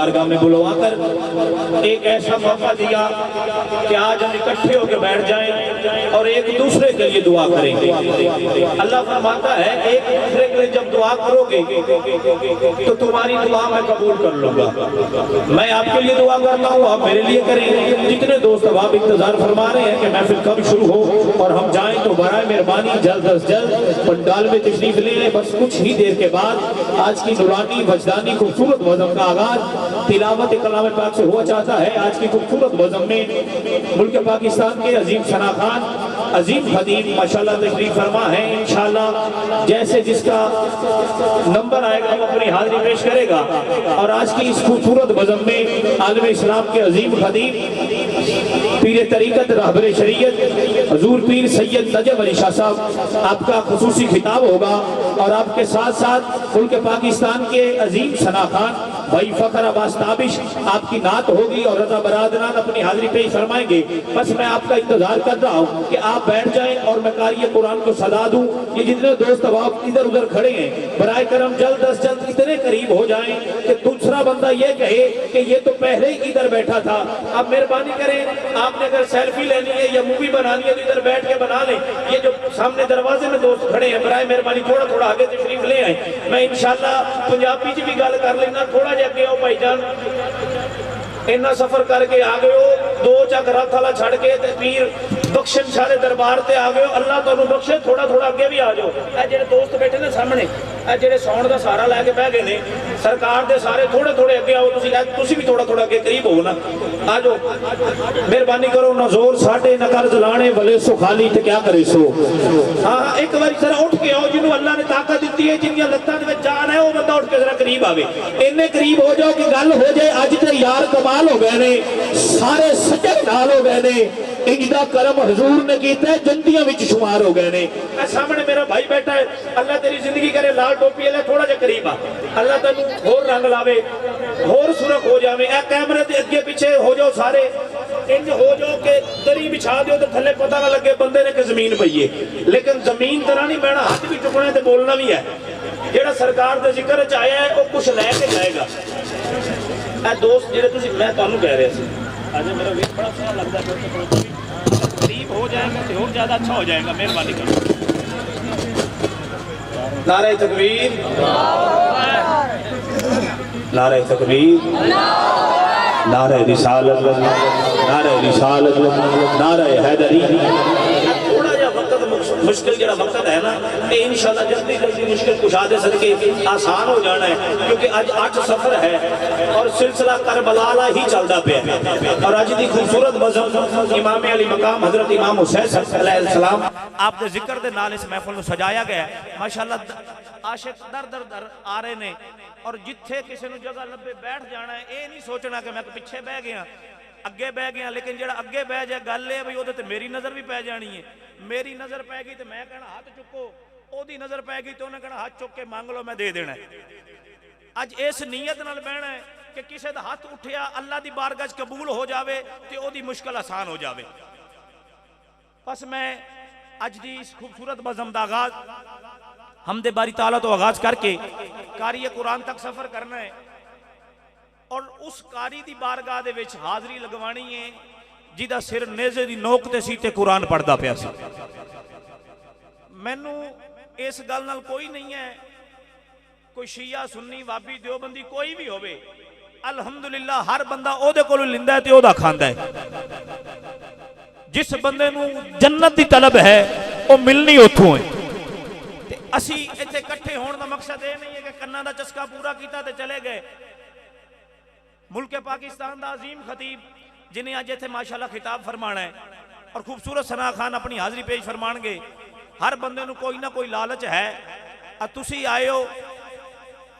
बारगाह में बुलवा कर एक ऐसा मौका दिया कि आज हम इकट्ठे होकर बैठ जाएं और एक दूसरे के लिए दुआ करेंगे। अल्लाह फरमाता है एक दूसरे के लिए जब दुआ करोगे तो तुम्हारी दुआ मैं कबूल कर लूंगा। मैं आपके लिए दुआ करता हूँ, आप मेरे लिए करें। जितने दोस्त अब आप इंतजार फरमा रहे हैं कि महफिल कब शुरू हो और हम जाएं, तो बराए मेहरबानी जल्द अज जल्द पंडाल में तशरीफ ले लें। बस कुछ ही देर के बाद आज की नूरानी वजदानी खूबसूरत बज़म का आगाज तिलावत कलाम पाक से हुआ चाहता है। आज की खूबसूरत बज़म में मुल्क पाकिस्तान के अजीम सना खान, अजीम खदीम माशाल्लाह तशरीफ फरमा है। इंशाल्लाह जैसे जिसका नंबर आएगा वो अपनी हाजिरी पेश करेगा। और आज की इस खूबसूरत बज़म में आलम इस्लाम के अजीम खदीम पीर तरीक़त रहबर शरीयत हजूर पीर सैयद नजम अली शाह साहब आपका खुसूसी खिताब होगा। और आपके साथ साथ मुल्क पाकिस्तान के अजीम सना खान भाई फखर अब्बास ताबिश आपकी नात होगी और रजा बरादरान अपनी हाजिरी पेश फरमाएंगे। बस मैं आपका इंतजार कर रहा हूँ कि आप बैठ जाएं और मैं कारी कुरान को सदा दूं। ये जितने दोस्त अब आप इधर उधर खड़े हैं बराए करम जल्द अज जल्द इतने करीब हो जाएं कि दूसरा बंदा ये कहे कि ये तो पहले ही इधर बैठा था। आप मेहरबानी करें, आपने अगर सेल्फी लेनी है या मूवी बनानी है तो इधर बैठ के बना लें। ये जो सामने दरवाजे में दोस्त खड़े हैं बराए मेहरबानी थोड़ा थोड़ा आगे तशरीफ ले आए। मैं इंशाल्लाह पंजाबी च भी गल कर लेना, थोड़ा जिहा अगे आओ भाईजान। इन्ना सफर करके आ गए हो, दो चक रथ वाला छड़ के ते पीर बख्शन सारे दरबार ते आ गए हो। अल्लाह तुहानू बख्शे, थोड़ा थोड़ा अगे भी आ जाओ। ए जेडे दोस्त बैठे ने सामने, ए जेडे सौण दा सहारा लैके बह गए ने सरकार दे सारे थोड़े थोड़े अगे आओ। तुसी भी थोड़ा थोड़ा अगे करीब हो ना, आ जाओ मेहरबानी करो। ना जोर साडे न कर्ज लाने वाले सो खाली ते क्या करे सो। हाँ एक बार जरा उठ के आओ, जिन्होंने अल्लाह ने ताकत दी है, जिन्नी लत्तां दे विच जान है, वो बंदा उठ के जरा करीब आवे। इन्ने करीब हो जाओ कि गल हो जाए। अज ते यार कमाल हो गए ने, सारे सजग नाल हो गए ने। इंजदा करम हजूर ने कीता है, जंदियां विच शुमार हो गए ने। सामने मेरा भाई बैठा है, अल्लाह तेरी जिंदगी करे, लाल टोपी वाला थोड़ा जिहा करीब आ, अल्लाह तेनू होर रंग लावे, होर सुरख हो जावे। ए कैमरे दे अगे पीछे हो जाओ, सारे इंज हो जाओ कि दरी बिछा दो तो थले पता ना लगे बंदे ने कि जमीन पई है। लेकिन जमीन तरह नहीं बहना, हाथ भी चुकने ते बोलना भी है। जेड़ा सरकार दे जिक्र च आया है वो कुछ लैके जाएगा। ए दोस्त जेडे तुसीं, मैं तुहानू कह रहा सी आज मेरा वीर बड़ा सोहना लगता है, करीब हो जाएगा तो और ज्यादा अच्छा हो जाएगा। मेहरबानी करो। नारे तकबीर, नारे तकबीर, नारे रिसालत, नारे रिसालत, नारे हैदरी। थोड़ा जा वक्त मुश्किल जरा वक्त है ना, ये इंशाल्लाह जल्दी जल्दी मुश्किल कुशा दे सदके आसान हो जाना है। क्योंकि आज 8 सफर है और सिलसिला करबला ही चलता पे। और अज की खूबसूरत बज़म इमाम अली मकाम हजरत इमाम हुसैन अलैहिस्सलाम आपके जिक्र दे नाल इस महफिल को सजाया गया है। माशाल्लाह आशिक दर दर दर आ रहे ने और जिथे किसी को जगह लभे बैठ जाना है। ये नहीं सोचना कि मैं पिछे बह गया, अगे बह गया। लेकिन जो अगे बह जाए गल है भी वो मेरी नज़र भी पै जानी है। मेरी नज़र पैगी तो मैं कहना हाथ चुको, ओदी नज़र पैगी तो उन्हें कहना हाथ चुक के मांग लो, मैं दे देना। अज इस नीयत नाल बहना है कि किसी का हाथ उठिया अल्लाह की बारगाह च कबूल हो जाए तो ओदी मुश्किल आसान हो जाए। बस मैं अज की इस खूबसूरत बज़म का आगाज हमदे बारी ताला तो आगाज करके कारी कुरान तक सफर करना है और उस कारी की बारगाह दे विच हाजरी लगवानी है जिदा सिर नेज़े दी नोक ते सी ते कुरान पढ़दा पिया सी। मैनू इस गल नाल कोई नहीं है, कोई शिया सुन्नी वाबी देवबंदी कोई भी होवे, अल्हम्दुलिल्लाह हर बंदा ओदे कोलों लिंदा है ते ओदा खांदा है। जिस बंदे नू जन्नत दी तलब है वो मिलनी उथों है। ते असी इत्थे इकट्ठे होने का मकसद ये नहीं है कि कन्ना दा चस्का पूरा कीता ते चले गए। मुल्क पाकिस्तान का अजीम खतीब जिन्हें अज इत्थे माशाल्लाह खिताब फरमाना है और खूबसूरत सना खान अपनी हाजिरी पेश फरमाएंगे। हर बंदे नू कोई ना कोई लालच है। तुसी आए हो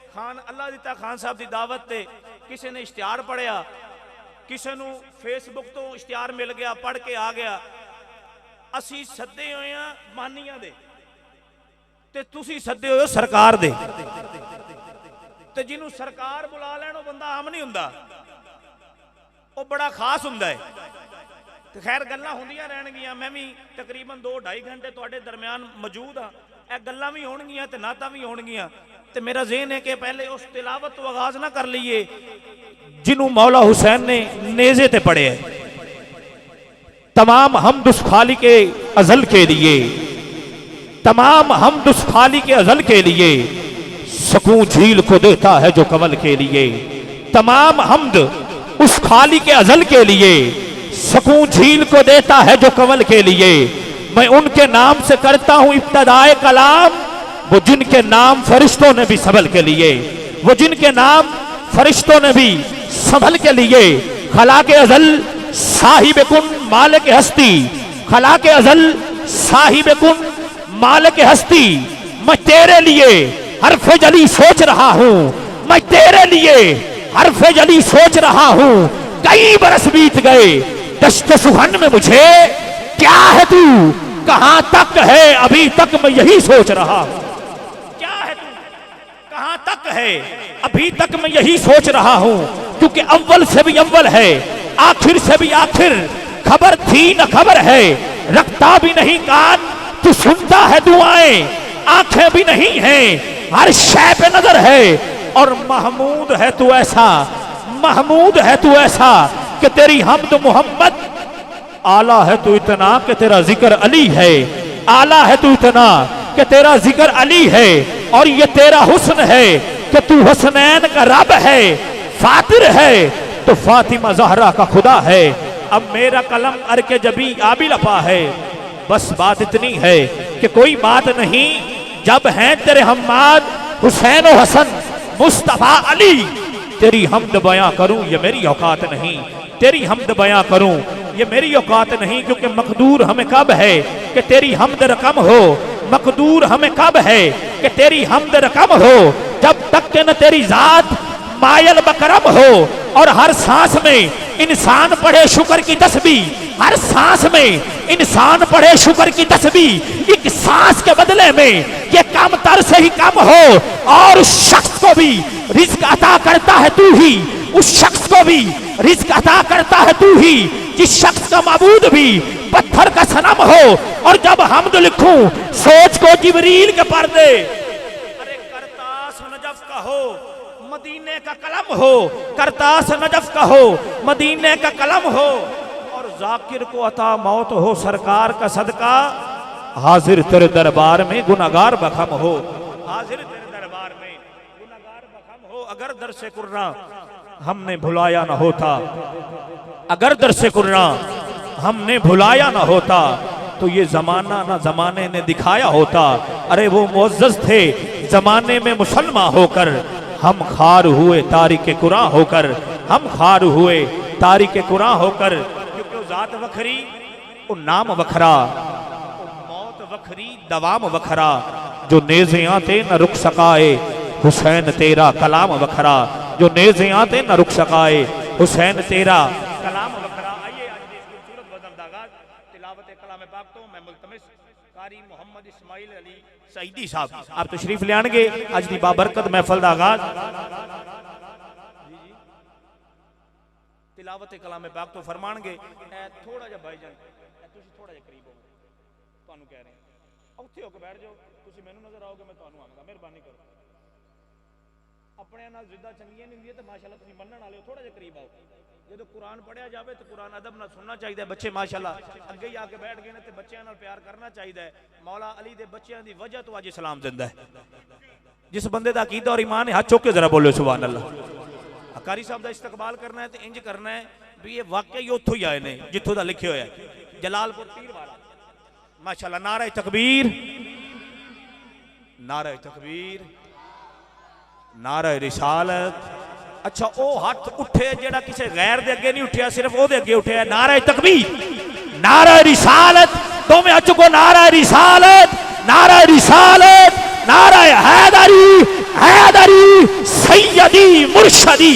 खान अल्लाह दिता खान साहब की दावत ते, किसी ने इश्तिहार पढ़िया, किसी नू फेसबुक तो इश्तिहार मिल गया, पढ़ के आ गया। असी सदे हुए हैं मानिया दे ते तुसी सदे हो सरकार दे। ते जिन्हों सरकार बुला लैन वो बंदा आम नहीं हुंदा, वो बड़ा खास हुंदा है। तो खैर गल्लां होंदियां रहणगियां। मैं भी तकरीबन 2-2.5 घंटे तुहाडे दरम्यान मौजूद हाँ। यह गल्लां भी होणगियां ते नातां भी होणगियां। ते मेरा ज़हन है कि पहले उस तिलावत तो आगाज ना कर लीए जिन्हों मौला हुसैन ने नेज़े ते पढ़े है। तमाम हमद उस खाली के अजल के लिए, तमाम हमद उस खाली के अजल के लिए, सकून झील को देता है जो कमल के लिए। तमाम हमद उस खाली के अजल के लिए, सकून झील को देता है जो कमल के लिए। मैं उनके नाम से करता हूं इब्तदाए कलाम, वो जिनके नाम फरिश्तों ने भी संभल के लिए, वो जिनके नाम फरिश्तों ने भी संभल के लिए। खला के अजल साहिब कुन मालिक हस्ती, खला के अजल साहिब कुन मालिक हस्ती। मैं तेरे लिए हरफ जली सोच रहा हूं, मैं तेरे लिए हरफ जली सोच रहा हूं। कई बरस बीत गए दश्त सुहन में, मुझे क्या है तू, कहां तक है, अभी तक मैं यही सोच रहा हूं। क्या है तू, कहां तक है, अभी तक मैं यही सोच रहा हूं। क्योंकि अव्वल से भी अव्वल है, आखिर से भी आखिर, खबर थी न खबर है, रखता भी नहीं कान, तू सुनता है दुआएं, आंखें भी नहीं हैं, हर शय पे नजर है। और महमूद है तू ऐसा, महमूद है तू ऐसा कि तेरी हमद मोहम्मद, आला है तू इतना कि तेरा जिक्र अली है, आला है तू इतना कि तेरा जिक्र अली है। और ये तेरा हुस्न है कि तू हुसनैन का रब है, फातिर है तो फातिमा ज़हरा का खुदा है। अब मेरा कलम अर्के जबी आबिल अपा है, बस बात इतनी है कि कोई बात नहीं, जब हैं तेरे हम्माद हुसैन और हसन मुस्तफा अली। तेरी हमद बयां करूं ये मेरी औकात नहीं, तेरी हमद बयां करूं ये मेरी औकात नहीं। क्योंकि मकदूर हमें कब है कि तेरी हमद रकम हो, मकदूर हमें कब है कि तेरी हमद रकम हो, जब तक के न तेरी जात मायल बकरम हो। और हर सांस में इंसान पढ़े शुक्र की तस्बीह, हर सांस में इंसान पढ़े शुक्र की तस्बीह। एक सांस के बदले में ये कम तर से ही कम हो। और उस शख्स को भी रिज्क अता करता है तू ही, उस शख्स को भी रिज्क अता करता है तू ही, जिस शख्स का माबूद भी पत्थर का सनम हो। और जब हमद लिखूं सोच को जिबरील के पर्दे, अरे करतास नजफ का हो मदीने का कलम हो, करतास नजफ का हो मदीने का कलम हो। और जाकिर को अता मौत हो सरकार का सदका, हाजिर तेरे दरबार में गुनागार बखम हो, हाजिर तेरे दरबार में गुनागार बखम हो। अगर दर से कुर्रा हमने भुलाया ना होता, अगर दर से कुर्रा हमने भुलाया ना होता, तो ये जमाना ना जमाने ने दिखाया होता। अरे वो मुअज़्ज़ज़ थे जमाने में मुसलमान होकर, हम खार हुए तारिक कुरान होकर, हम खार हुए तारिक कुरान होकर। क्योंकि वो जात वखरी, वो नाम वखरा, मौत वखरी दवाम वखरा। जो नेज़े आते न रुक सकाए हुसैन तेरा कलाम वखरा, जो नेज़े आते न रुक सकाए हुसैन तेरा कलाम वखरा। आइए आज की खूबसूरत गज़ल का आगाज़ तिलावत कलाम पाक तो मैं मुल्तमिस कारी मोहम्मद इस्माइल अली सईदी साहब आप तशरीफ ले आएंगे। आज की बाबरकत महफल का आगाज़ तिलावत कलाम पाक तो फरमाएंगे। थोड़ा जा भाईजान थोड़ा जा करीब हो, ਤੁਹਾਨੂੰ कह रहे हैं ਉੱਥੇ हो के बैठ जाओ, ਤੁਸੀਂ ਮੈਨੂੰ नजर आओगे मैं ਤੁਹਾਨੂੰ ਆਵਾਂਗਾ। ਮਿਹਰਬਾਨੀ ਕਰੋ, अपने नाल जिद्दां चंगियां नहीं ਹੁੰਦੀਆਂ ਤੇ ਮਾਸ਼ਾਅੱਲਾ ਤੁਸੀਂ ਮੰਨਣ ਵਾਲੇ ਹੋ, थोड़ा जा करीब आओ। ਜਦੋਂ कुरान पढ़िया जाए तो कुरान अदब नाल सुनना चाहिए। बच्चे माशाअल्लाह अगे ही आके बैठ गए ने, बच्चों नाल प्यार करना चाहिए। मौला अली दे बच्चों की वजह तो अज इस्लाम जिंदा है। जिस बंदे का अकीदा और ईमान है, हाथ चुक के जरा बोलो सुभान अल्लाह। कारी साहब का इस्तकबाल करना है तो इंज करना है भी ये वाकई उत्थों ही आए ने जिथों का लिखे होया जलालपुर पीर वाला। माशाअल्लाह, नारा तकबीर, नारा तकबीर, नारा रिसालत। अच्छा वो हाथ उठे जेड़ा किसी गैर दे अगे नहीं उठिया, सिर्फ वो दे अगे उठे। नारा तकबीर, नारा रिसालत, तो मैं चुको नारा रिसालत, नारा रिसालत, नारा हैदरी, हैदरी सैयदी मुर्शदी।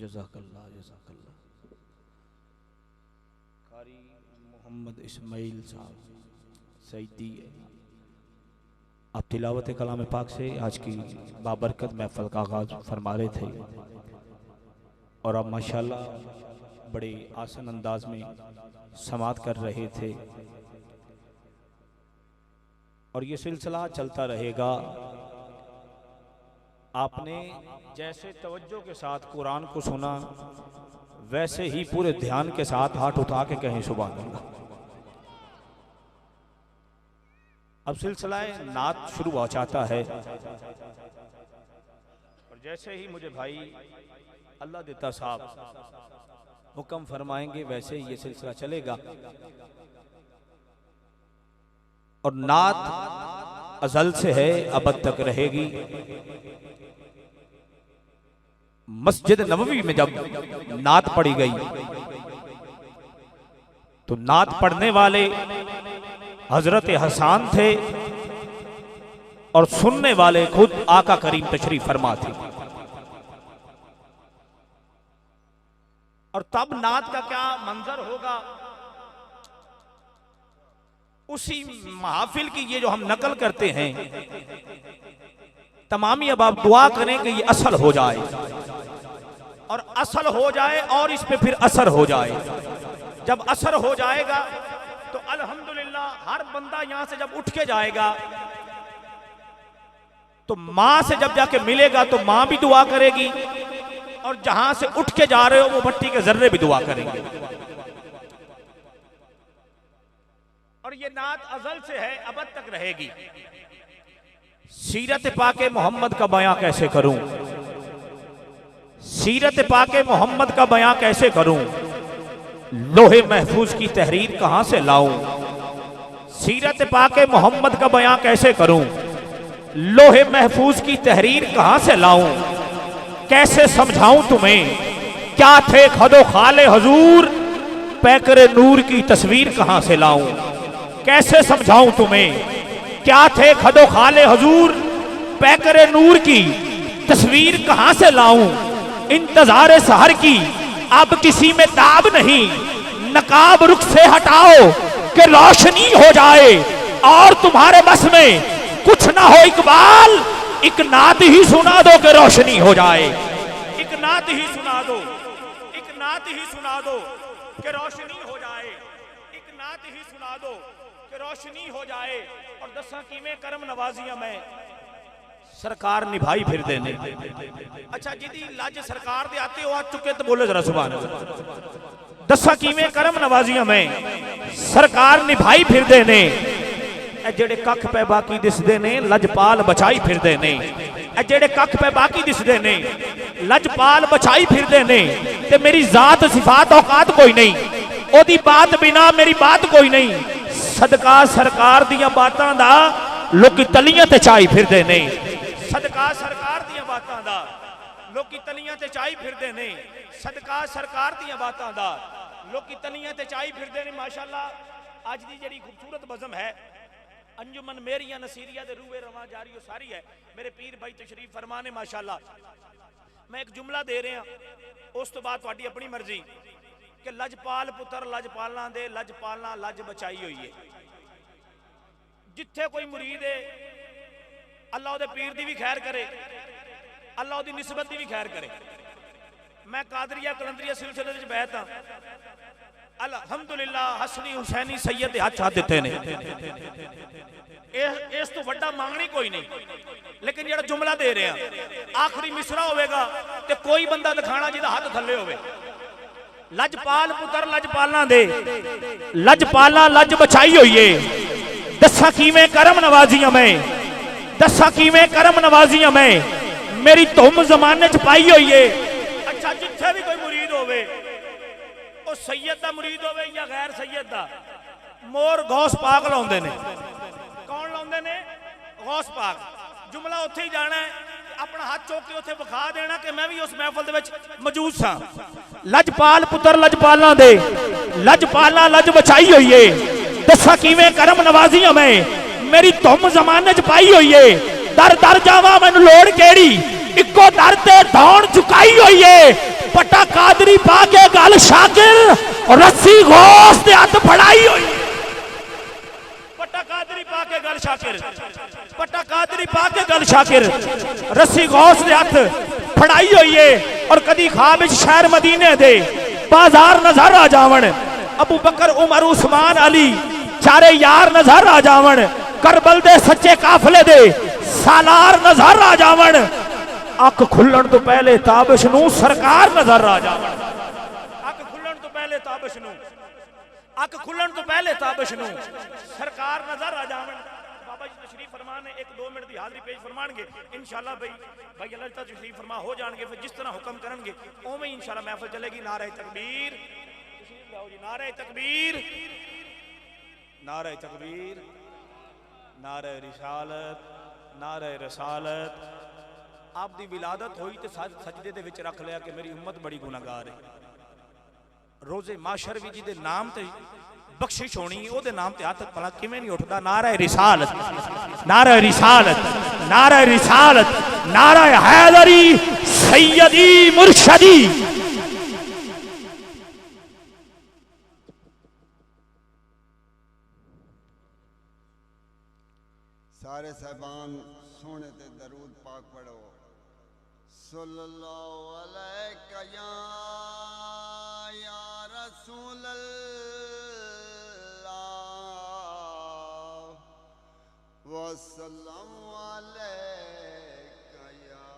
जज़ाकल्लाह जज़ाकल्लाह। कारी मोहम्मद इस्माइल साहब सईदी आप तिलावत कलाम पाक से आज की बाबरकत महफल का आगाज़ फरमा रहे थे और आप माशाल्लाह बड़े आसान अंदाज में समात कर रहे थे और ये सिलसिला चलता रहेगा। आपने जैसे तवज्जो के साथ कुरान को सुना वैसे ही पूरे ध्यान के साथ हाथ उठा के कहें सुभान अल्लाह। अब सिलसिला नात शुरू हो जाता है और जैसे ही मुझे भाई अल्लाह देता साहब हुक्म फरमाएंगे वैसे ही ये सिलसिला चलेगा। और नात अज़ल से है अब तक रहेगी। मस्जिद नबवी में जब नात पढ़ी गई तो नात पढ़ने वाले हजरत हसन थे और सुनने वाले खुद आका करीम तशरीफ फरमा थे। और तब नात का क्या मंजर होगा उसी महफिल की ये जो हम नकल करते हैं तमामी अब आप दुआ करें कि ये असल हो जाए और असल हो जाए और इस पे फिर असर हो जाए। जब असर हो जाएगा तो अल्हम्दुलिल्लाह हर बंदा यहां से जब उठ के जाएगा तो मां से जब जाके मिलेगा तो मां भी दुआ करेगी और जहां से उठ के जा रहे हो वो मट्टी के जर्रे भी दुआ करेंगे। और ये नात अजल से है, अबद तक रहेगी। सीरत पाके मोहम्मद का बयां कैसे करूं, सीरत पाके मोहम्मद का बयां कैसे करूं, लोहे महफूज की तहरीर कहां से लाऊं, सीरत पाके मोहम्मद का बयां कैसे करूं, लोहे महफूज की तहरीर कहां से लाऊं, कैसे समझाऊं तुम्हें क्या थे खदो खाले हजूर, पैकरे नूर की तस्वीर कहां से लाऊं, कैसे समझाऊं तुम्हें क्या थे खदो खाले हजूर, पैकरे नूर की तस्वीर कहां से लाऊं, इंतजार सहर की अब किसी में ताब नहीं, नकाब रुख से हटाओ कि रोशनी हो जाए, और तुम्हारे बस में कुछ ना हो इकबाल, एक नात ही सुना दो कि रोशनी हो जाए, एक नात ही सुना दो, एक नात ही सुना दो कि रोशनी हो जाए, एक नात ही सुना दो कि रोशनी हो जाए। और दसा कीमें करम नवाजियां मैं सरकार निभाई फिर देने। अच्छा जिदी लज सरकार दे आते हो आ चुके तो बोलो जरा सुभान अल्लाह। दसा कीमें करम नवाजियां मैं सरकार निभाई फिर देने, जेड़े कख पे बाकी दिसदे ने लजपाल बचाई फिरदे ने, जेड़े कख पे बाकी दिसदे ने लजपाल बचाई फिरदे ने, ते मेरी जात सिफात औकात कोई नहीं, ओदी बात बिना मेरी बात कोई नहीं, सदका सरकार दियां बातां दा लोकी तलियां ते चाई फिरदे ने, सदका सरकार दियां बातां दा लोकी तलियां ते चाई फिरदे ने, सदका सरकार दियां बातां दा लोकी तलियां ते चाई फिरदे ने। माशाअल्लाह अज दी जेड़ी खूबसूरत बज़म है अंजुमन मेरिया नसीरिया दे रूए रवा जारी सारी है, मेरे पीर भाई तशरीफ फरमाने माशाअल्लाह। मैं एक जुमला दे रहा उस तो बाद तुहाडी अपनी मर्जी कि लजपाल पुत्र लजपालना दे लजपालना लज बचाई हुई है। जिथे कोई मुरीद है अल्लाह उहदे पीर दी भी खैर करे, अल्लाह उहदी निस्बत दी भी खैर करे। मैं कादरिया कलंदरिया सिलसिले विच बैठ हां, अल्हम्दुलिल्लाह हसनी हुसैनी सैयद हाथ हाथ दिते ने, इस तो वड्डा मांगनी कोई नहीं। लेकिन जेड़ा जुमला दे रहे हैं आखिरी मिसरा होवेगा ते कोई बंदा दिखाना जिहदा हाथ थल्ले होवे। लजपाल पुत्र लजपालना दे लजपाला लज बचाई हुई है, दसा कीवें करम नवाजियां मैं, दसा कीवें करम नवाजियां मैं, मेरी धुम जमाने च पाई हुई है। अच्छा जिथे भी कोई मुरीद होवे ओ सैयद दा मुरीद होवे या गैर सैयद दा, मोर गौस पाक लाउंदे ने। कौन लाउंदे ने? गौस पाक। जुमला उत्थे ही जाना है, अपना हाथ चौक के उत्थे विखा देना कि मैं भी उस महफिल दे विच मौजूद सा। लजपाल पुत्र लजपालना दे लजपाला लज बचाई हुई है, दसा कीवें करम नवाजियां मैं, मेरी धुम जमाने च पाई हुई है। दर दर जावा मैनू लोड़ केड़ी, इको दर ते धौन चुकाई हुई है। पट्टा कादरी पा के गल शाकिर और रस्सी घोष दे हथ फड़ाई हुई। पट्टा कादरी पा के गल शाकिर, पट्टा कादरी पा के गल शाकिर, रस्सी घोष दे हथ फड़ाई हुई है। और कदी ख्वाब विच शहर मदीने दे बाजार नजर आ जावन, अबू बकर उमर उस्मान अली चारे यार नजर आ जावन, करबल दे सच्चे काफले दे सालार नजर आ जावन, अख खुलन तो पहले ताबिश नू सरकार नजर आ जावन, अख खुलन तो पहले ताबिश नू, अख खुलन तो पहले ताबिश नू सरकार नजर आ जावन। बाबा जी तशरीफ फरमान ने 1-2 मिनट की हाजिरी पेश फरमाएंगे इंशाअल्लाह। भाई अल्लाह तशरीफ फरमा हो जाएंगे, फिर जिस तरह हुक्म करेंगे ओवें ही इंशाअल्लाह महफिल चलेगी। नारे तकबीर, नारे तकबीर, नारे तकबीर, नारे रिसालत, नारे रसालत। आप दी विलादत हुई तो सजदे दे विच रख लिया कि मेरी उम्मत बड़ी गुनाहगार है। रोजे माशर भी जी दे नाम ते बख्शिश होनी, ओदे नाम ते हाथ भला किवें नहीं उठदा। नारा रिसालत, नारा रिसालत, नारा रिसालत, नारा हैदरी सैयदी मुर्शदी। सारे साहबान सोने ते दरूद पाक पढ़ो। सल्लल्लाहु अलैका या रसूल अल्लाह वसल्लम अलैका या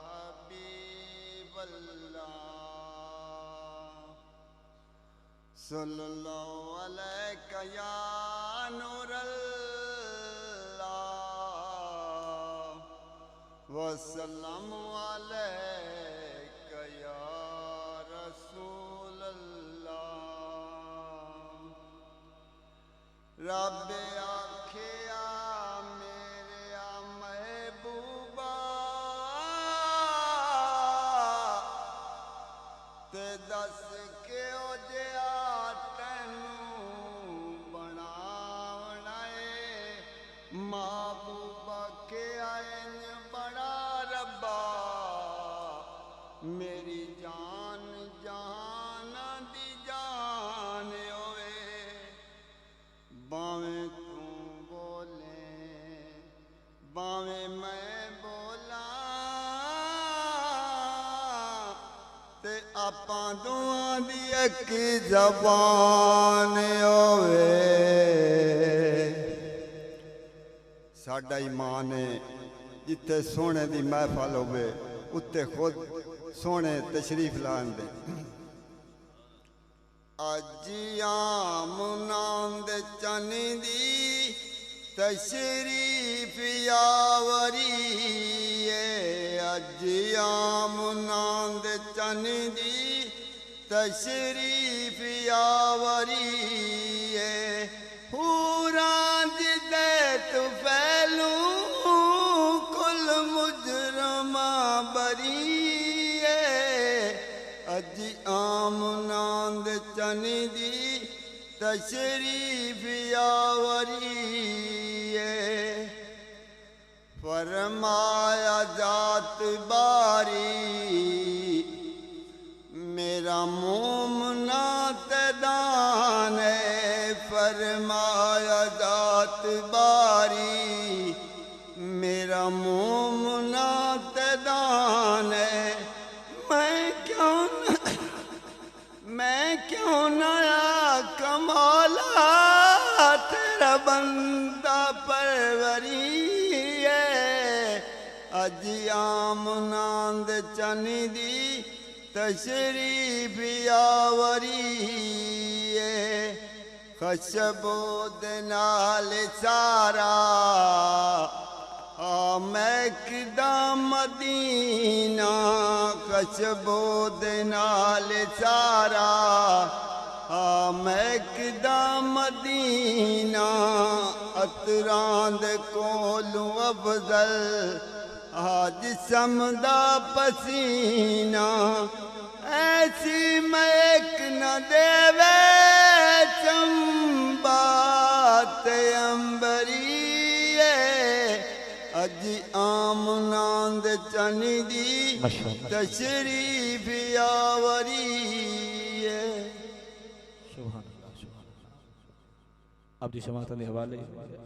हबीब वल्लाह सल्लल्लाहु अलैका या नूरल्लाह वसल्लमु अलैका या रसूलल्लाह। रब आखिया मेरे महबूबा ते दस के जिया तैनू बनावना है महबूबा के आयन बड़ा रब्बा मेरी जान जान दी जान होवे बावें तू बोले बावें मैं बोला ते आपां दुआं दी एक ज़बान होवे। साडा ईमान है जिथे सोने दी महफल होवे उत्ते खुद सोने तशरीफ लान दे। अजिया मुनांद चनी दी तशरीफ यावरी अजिया मुनांद चनी दी तशरीफ यावरी पूरा जिदे तू फैलू कुल मुजरमा बरी अजी आमनांद चनी दी तशरीफ यावरी फरमाया जात बारी मेरा मोमना तदान है फरमाया जात बारी मेरा मोमना तदान है। मैं क्यों नया कमाला तेरा बंदा परवरी अजिया मुनांद चनी दी तशरीफ यावरी खशबो दे नाल सारा मैकदा मदीना खशबो दे नाल सारा मैकदा मदीना अतरां दे कोलू अफजल जिस्म दा पसीना ऐसी महक न देवे चंबा ते अंबरी अजी आमनांद चनी दी तशरीफ यावरी। आप जी समात के हवाले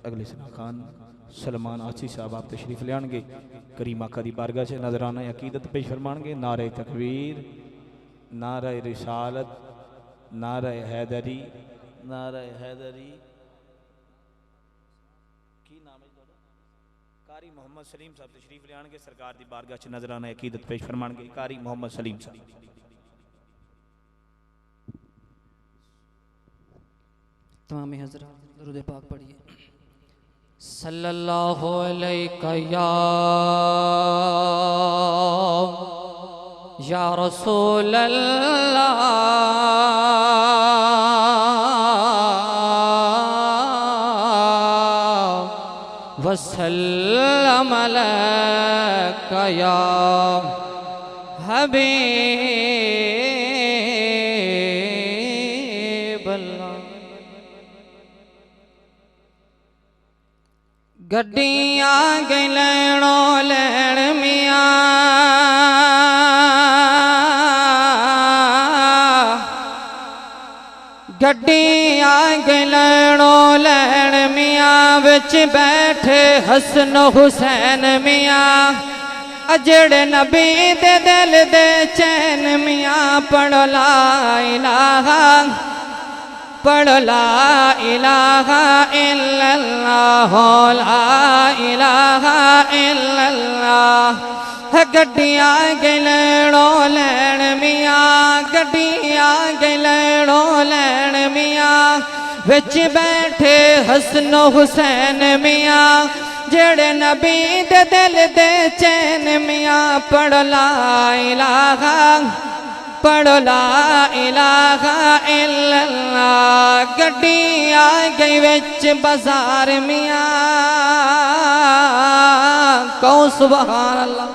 अगले सना खान सलमान आसी साहब आप तशरीफ लियाणगे करीम आका दी बारगाह से नजराना अकीदत पेश फरमाएंगे। नारे तकबीर नारे रिसालत नारे हैदरी नारे हैदरी की नाम है कारी मोहम्मद सलीम साहब तशरीफ लियाणगे सरकार दी बारगाह से नजराना अकीदत पेश फरमाएंगे। कारी मोहम्मद सलीम साहब तमाम हज़रात दरूद पाक पढ़िए। सल्लल्लाहु अलैका या रसूल अल्लाह वसल्लम अलैका या हबीब अल्लाह। गड्डियां गई लैणो लैण मियाँ गड्डियां गई लैणो लैण मियाँ विच बैठे हसन हुसैन मियाँ अजड़े नबी दे दिल दे चैन मियाँ पढ़ो ला इलाहा पढ़ो ला इलाहा इल्लल्लाह ला इलाहा इल्लल्लाह गड्डियां गलड़ो लैन मियाँ गड्डियां गलड़ो लैन मियाँ विच बैठे हसन हुसैन मियाँ जेड़े नबी दे दिल दे चैन मियाँ पढ़ ला इलाहा इल्लल्लाह गड्डी आ गई विच बाजार मियाँ कहो सुभान अल्लाह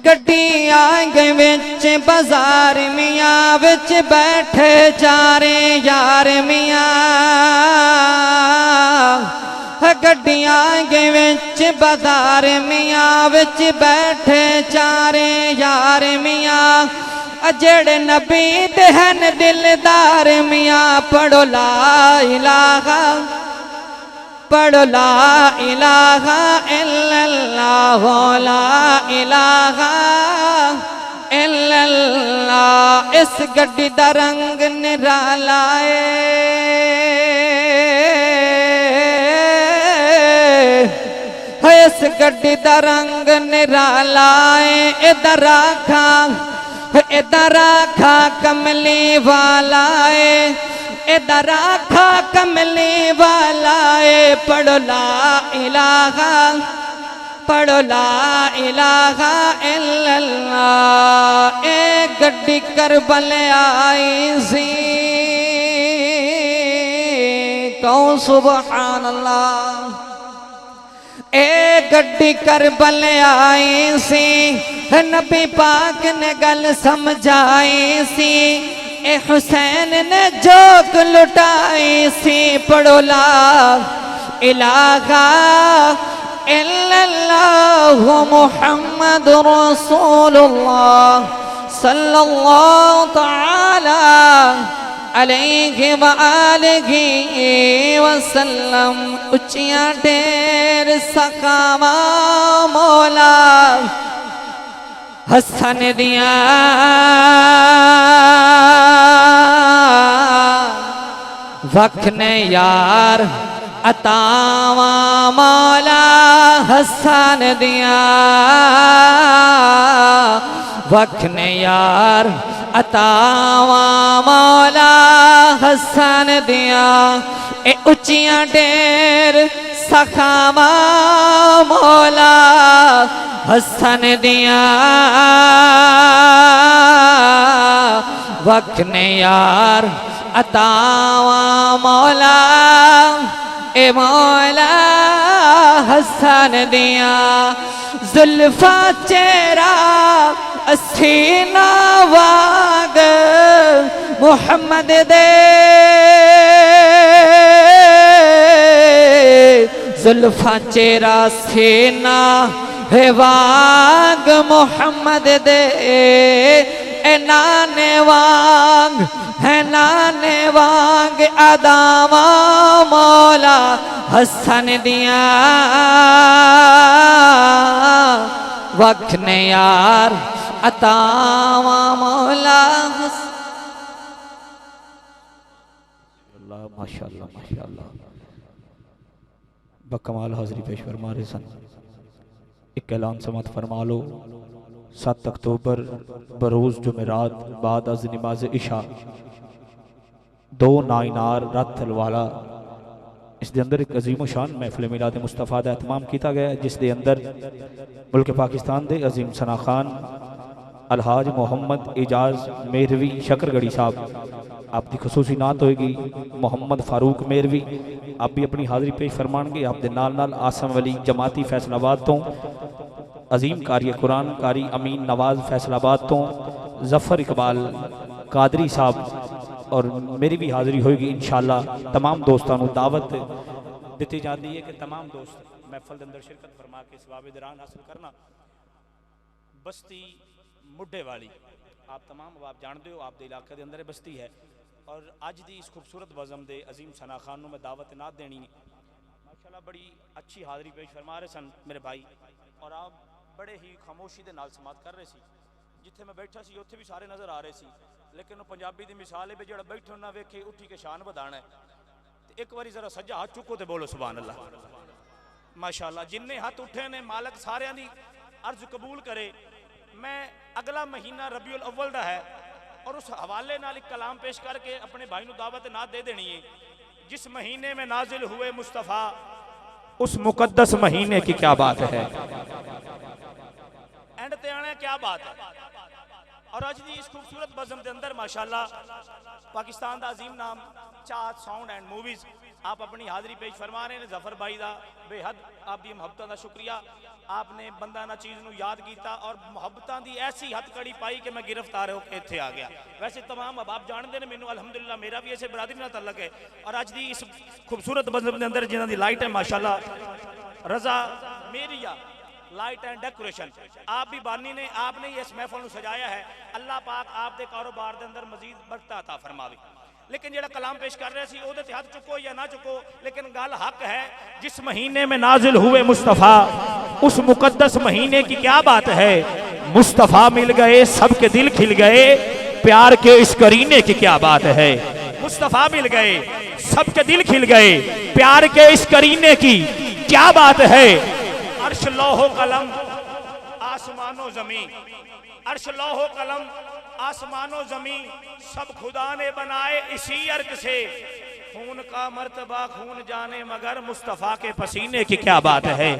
गड्डी आ गई विच बाजार मियाँ विच बैठे चारे यार मियाँ गड्डियां गए विच बाजार मियाँ विच बैठे चारे यार मियाँ जेड़े नबी दे हन दिलदार मियाँ पढ़ो ला इलाहा इल्लल्लाह ला इलाहा इल्लल्लाह इस गड्डी दा रंग निराला इस गड्डी दा रंग निराला इधर आखा कमली वाला इधर आखा कमली वाला पढ़ो ला इलाहा इल्लल्लाह ए गड्डी करबल आई सी कहो सुभान अल्लाह ए गड्डी करबल आई सी नबी पाक ने गल समझाई सी ए हुसैन ने जोक लुटाई सी पढ़ो ला इलाहा इल्लल्लाह मुहम्मद रसूलुल्लाह सल्लल्लाहु तआला अलैहि व आलिहि वसल्लम उच्चियां ढेर सखावा मौला हसन दिया वखने यार अतावा मौला हसन दिया वखने यार अतावा मौला हसन दिया ए उच्चियां ढेर सखावा मौला हसन दिया वखने यार अतावा मौला ए मौला हसन दिया जुल्फा चेहरा सीना वाग मुहम्मद दे जुल्फा चेहरा सीना है वाग मुहम्मद दे ए नाने वाग है नाने वाग अदावा मौला हसन दिया वखने यार अतावा मौला माशाअल्लाह माशाअल्लाह बकमाल हाज़री पेश फरमा रहे सन। एक ऐलान समात फरमा लो 7 अक्टूबर बरोज़ जुमेरात बाद अज़ नमाज इशा 2 नाइनार रथ वाला इस दे अंदर एक अजीम शान महफिल मिलाद मुस्तफ़ा का एहतमाम किया गया जिस दे अंदर मुल्क पाकिस्तान के अजीम सना खान अलहाज मोहम्मद एजाज मेहरवी शकरगढ़ी साहब आपकी खसूसी नात होगी मोहम्मद फारूक मेहरवी आप भी अपनी हाज़री पेश फरमाएंगे। आप दे नाल नाल आसम वली जमाती फैसलाबाद तो अजीम कारी कुरान कारी अमीन नवाज फैसलाबाद तो जफ़र इकबाल कादरी साहब और मेरी भी हाज़री होगी इंशाअल्लाह। तमाम दोस्तों को दावत दी जाती है कि तमाम दोस्त महफल के अंदर शिरकत फरमा के सवाब दरान हासिल करना। बस्ती मुड्ढे वाली आप तमाम आप जानते हो आप दे इलाके के अंदर बस्ती है और अज की इस खूबसूरत बज़म दे अजीम सना खान में दावत नात देनी माशाअल्लाह बड़ी अच्छी हाज़री पेश फरमा रहे सन मेरे भाई और आप बड़े ही खामोशी के नाल समात कर रहे सी। जिथे मैं बैठा सी उत्थे भी सारे नज़र आ रहे सी लेकिन वो पंजाबी की मिसाल है भी जो बैठो ना वेखे उठी के शान बढ़ाना है। एक बार जरा सज्जा हाथ चुको तो बोलो सुभान अल्लाह माशाअल्लाह। जिन्ने हाथ उठे ने मालक सारियां दी अर्ज कबूल करे। मैं अगला महीना रबीउल अव्वल दा है और उस हवाले नाल एक कलाम पेश करके अपने भाई नूं दावत ना दे देनी है। जिस महीने में नाजिल हुए मुस्तफ़ा उस मुकद्दस महीने की क्या बात है। एंड ते आने क्या बात है। और अज दी इस खूबसूरत बज़म के अंदर माशाअल्लाह पाकिस्तान का अजीम नाम चाहत साउंड एंड मूवीज़ आप अपनी हाज़री पेश फरमा रहे हैं। जफर भाई का बेहद आपकी मुहब्बत का शुक्रिया। आपने बंदा ना चीज़ नूं याद किया और मुहब्बतों की ऐसी हथकड़ी पाई कि मैं गिरफ्तार होकर इत्थे आ गया। वैसे तमाम अब जानते हैं मैनू अलहमदुलिल्लाह मेरा भी ऐसे बरादरी नाल तल्लक है। और अज की इस खूबसूरत बज़म के अंदर जिन्हां दी लाइट है माशाअल्लाह रजा मेरिया लाइट एंड डेकोरेशन आप भी बानी ने आपने ही इस महफिल को सजाया है। अल्लाह पाक आपके कारोबार के अंदर मजीद बरकत अता फरमावे। लेकिन जेड़ा कलाम पेश कर रहे सी ओदे ते हाथ चुको या ना चुको लेकिन गल हक है। जिस महीने में नाजिल हुए मुस्तफ़ा उस मुकद्दस महीने की क्या बात है। मुस्तफ़ा मिल गए सबके दिल खिल गए प्यार के इस करीने की क्या बात है। मुस्तफ़ा मिल गए सबके दिल खिल गए प्यार के इस करीने की क्या बात है। अर्श लौहो कलम आसमानो जमीन अर्श लौहो कलम आसमानो जमीन सब खुदा ने बनाए इसी अर्क से। खून का मर्तबा खून जाने मगर मुस्तफ़ा के पसीने की क्या बात है।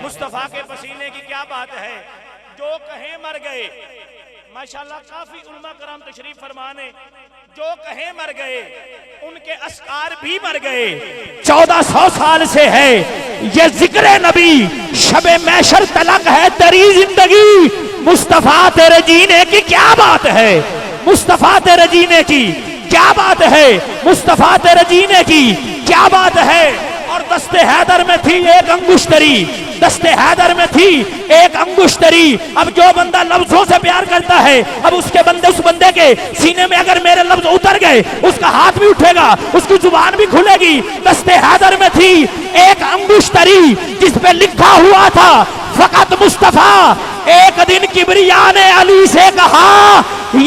मुस्तफ़ा के पसीने की क्या बात है। जो कहे मर गए माशाअल्लाह काफी उलमा कराम तशरीफ फरमाने जो कहे मर गए उनके अस्कार भी मर गए। 1400 साल से है ये जिक्र नबी शबे मैशर तलक है तेरी जिंदगी। मुस्तफ़ा तेरे जीने की क्या बात है। मुस्तफ़ा तेरे जीने की क्या बात है। मुस्तफ़ा तेरे जीने की क्या बात है। और दस्ते हैदर में थी एक अंगुश्तरी दस्ते हैदर में थी एक अंगुश्तरी। अब जो बंदा लफ्जों से प्यार करता है अब उस बंदे के सीने में अगर मेरे लफ्ज उतर गए उसका हाथ भी उठेगा उसकी जुबान भी खुलेगी। दस्ते हैदर में थी एक अंगुश्तरी जिस पे लिखा हुआ था फकत मुस्तफ़ा। एक दिन किबरिया ने अली से कहा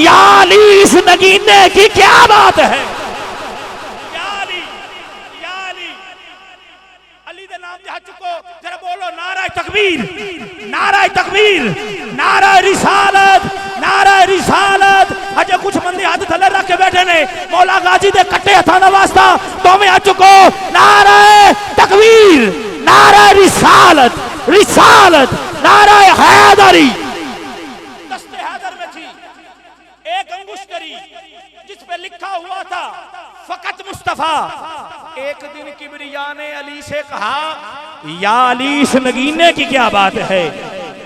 या अली इस नगीने की क्या बात है। तकबीर नारा तकबीर नारा रिसालत नारा रिसालत। अजे कुछ बंदे हाथ थले रख के बैठे ने मौला गाजी दे कट्टे हथा ना वास्ता तो मैं आ चुको नारा तकबीर नारा रिसालत रिसालत नारा हैदरी। दस्ते हैदर में थी एक अंगुश्तरी जिस पे लिखा हुआ था फकत मुस्तफ़ा। एक दिन किबरिया ने अली से कहा या अली इस नगीने की क्या बात है।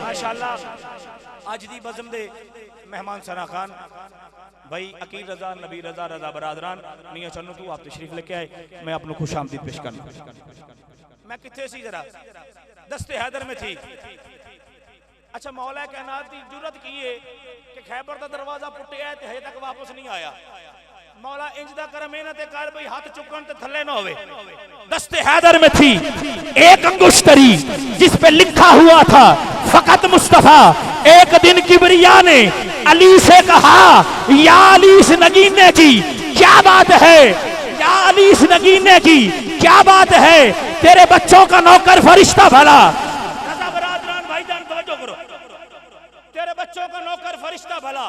माशाअल्लाह आज दी बज़म दे मेहमान सना खान भाई अकील रजा नबी रजा रजा बरादरान मियां चन्नू तू आप तशरीफ लेके आए मैं अपने खुश आमदीद पेश करना। मैं किथे सी जरा दस्ते हैदर में थी। अच्छा मौला कायनात की जुर्रत की है कि खैबर का दरवाजा पुट्टिया है हजे तक वापस नहीं आया। मौला इंज दा कर मेहनत कर भाई हाथ चुकन ते थल्ले ना होवे। दस्ते हैदर में थी एक अंगुश्तरी जिस पे लिखा हुआ था फकत मुस्तफ़ा। एक दिन किबरिया ने अली से कहा या अली इस नगीने की क्या बात है। या अली इस नगीने की क्या बात है। तेरे बच्चों का नौकर फरिश्ता भला। तेरे बच्चों का नौकर फरिश्ता भला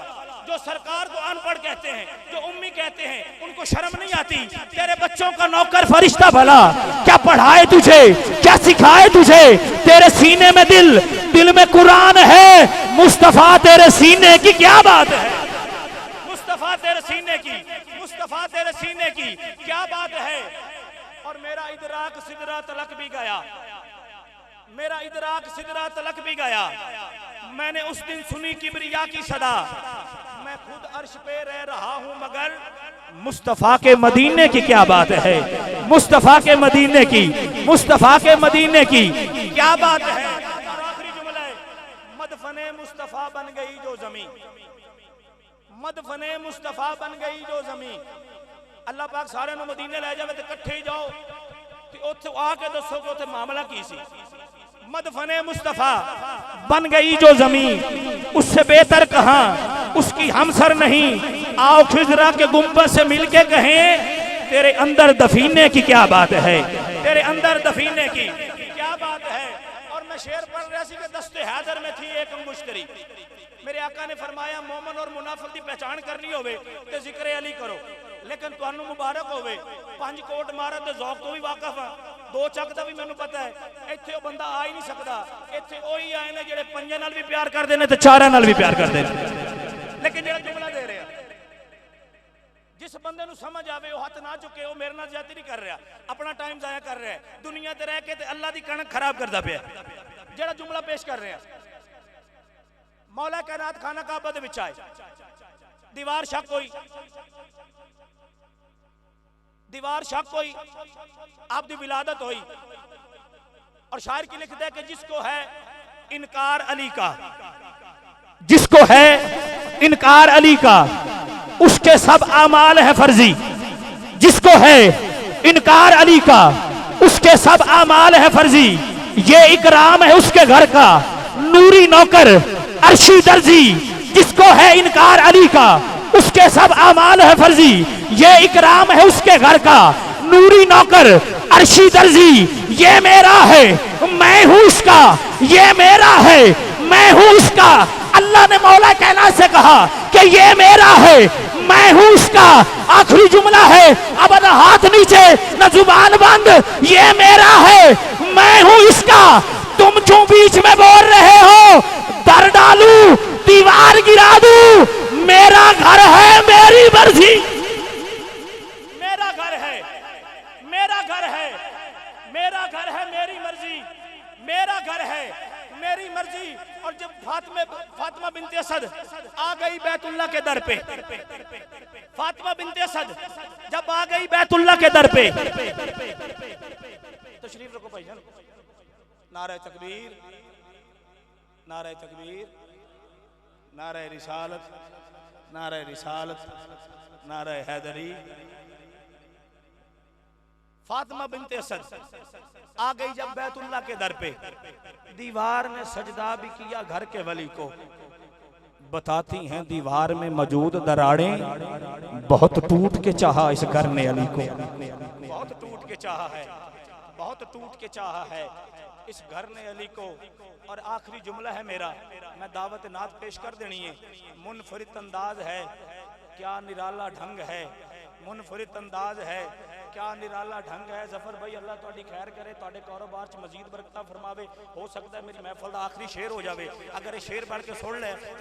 जो सरकार को अनपढ़ कहते हैं जो उम्मी कहते हैं उनको शर्म नहीं आती। तेरे बच्चों का नौकर फरिश्ता भला क्या पढ़ाए तुझे क्या सिखाए तुझे। तेरे सीने में दिल में कुरान है। मुस्तफ़ा तेरे सीने की क्या बात है। मुस्तफ़ा तेरे सीने की मुस्तफ़ा तेरे सीने की क्या बात है। और मेरा इदराक सिदरा तलक भी गया मेरा इदराक सिदरा तलक भी गया। मैंने उस दिन सुनी किबरिया की सदा। मैं खुद अर्श पे रह रहा हूं मगर मुस्तफ़ा के मदीने की क्या बात है। मुस्तफ़ा के मदीने की मुस्तफ़ा के मदीने की क्या बात है। आखिरी जुमला है मदफने मुस्तफ़ा बन गई जो जमीन मदफने मुस्तफ़ा बन गई जो जमीन। अल्लाह पाक सारे नूं मदीने ले जावे ते इकट्ठे ही जाओ ते उत्थे आके दसो कि उत्थे मामला की सी। मदफने मुस्तफ़ा बन गई जो जमीन उससे बेहतर कहां उसकी हमसर नहीं। आओ खिजरा के गुंबद से मिलके कहें तेरे अंदर दफीने की क्या बात है। तेरे अंदर दफीने की क्या बात है। और मैं शेर पढ़ रहा सी कि दस्ते हैदर में थी एक अंगुश्तरी। मेरे आका ने फरमाया मोमन और मुनाफिक की पहचान करनी होवे ते जिक्र अली करो, लेकिन तुहानू मुबारक होवे 5 कोट मारा ते ज़ौक तो भी वाकफ हां, 2 चक दा भी मैनू पता है। इत्थे वो बंदा आ ही नहीं सकता, इत्थे वही आए ने जेड़े 5 नाल भी प्यार करदे ने ते 4 नाल भी प्यार करदे ने। लेकिन जेड़ा जुमला दे रहे हैं, जिस बंदे नू समझ आवे वो हाथ ना चुके, वो मेरे नाल ज्यादती नहीं कर रहा, अपना टाइम जाया कर रहा है, दुनिया ते रह के ते अल्लाह दी कणक खराब करदा पिया। जेड़ा जुमला पेश कर रहे हैं, मौला कायनात खाना काबा दे विच आए, दीवार शक होई, दीवार शक हुई, आपकी विलादत हुई, और शायर की लिखता है कि जिसको है इनकार अली का, जिसको है इनकार अली का उसके सब आमाल है फर्जी, जिसको है इनकार अली का उसके सब आमाल है फर्जी, ये इकराम है उसके घर का नूरी नौकर अर्शी दर्जी, जिसको है इनकार अली का उसके सब आमाल है फर्जी, ये इकराम है उसके घर का नूरी नौकर अर्शी दर्जी, ये मेरा है मैं हूं इसका, ये मेरा है मैं हूं इसका। अल्लाह ने मौला कायनात से कहा कि ये मेरा है मैं हूं इसका। आखिरी जुमला है, अब न हाथ नीचे न जुबान बंद, ये मेरा है मैं हूं इसका। तुम जो बीच में बोल रहे हो दर डालू दीवार गिरा दूं, मेरा घर है मेरी मर्जी, मेरा घर है मेरा घर है मेरा घर है मेरी मर्जी, मेरा घर है मेरी मर्जी। और जब फातिमा बिनते असद आ गई बैतुल्लाह के दर पे, फातिमा बिनते असद जब आ गई बैतुल्लाह के दर पे, तशरीफ रखो भाईजान, नारे तकबीर नारे तकबीर, नारे रिसालत नारे रिसालत नारे हैदरी। फातिमा बिनते असद आ गई जब बैतुल्लाह के दर पे, दीवार ने सजदा भी किया घर के वली को, बताती हैं दीवार में मौजूद दरारें बहुत टूट के चाहा इस घर ने अली को, बहुत टूट के चाहा है, बहुत टूट के चाहा है इस घर ने अली को। और आखिरी जुमला है मेरा, मैं दावत नात पेश कर देनी है। मुनफरिद अंदाज है क्या निराला ढंग है, मुनफरिद अंदाज है क्या निराला ढंग है। जफर भाई अल्लाह तुहाडी खैर करे, तुहाडे कारोबार च मजीद बरकत फरमावे। हो सकता है मेरी महफिल दा आखिरी शेर हो जाए, अगर ये शेर पढ़ के सुन ले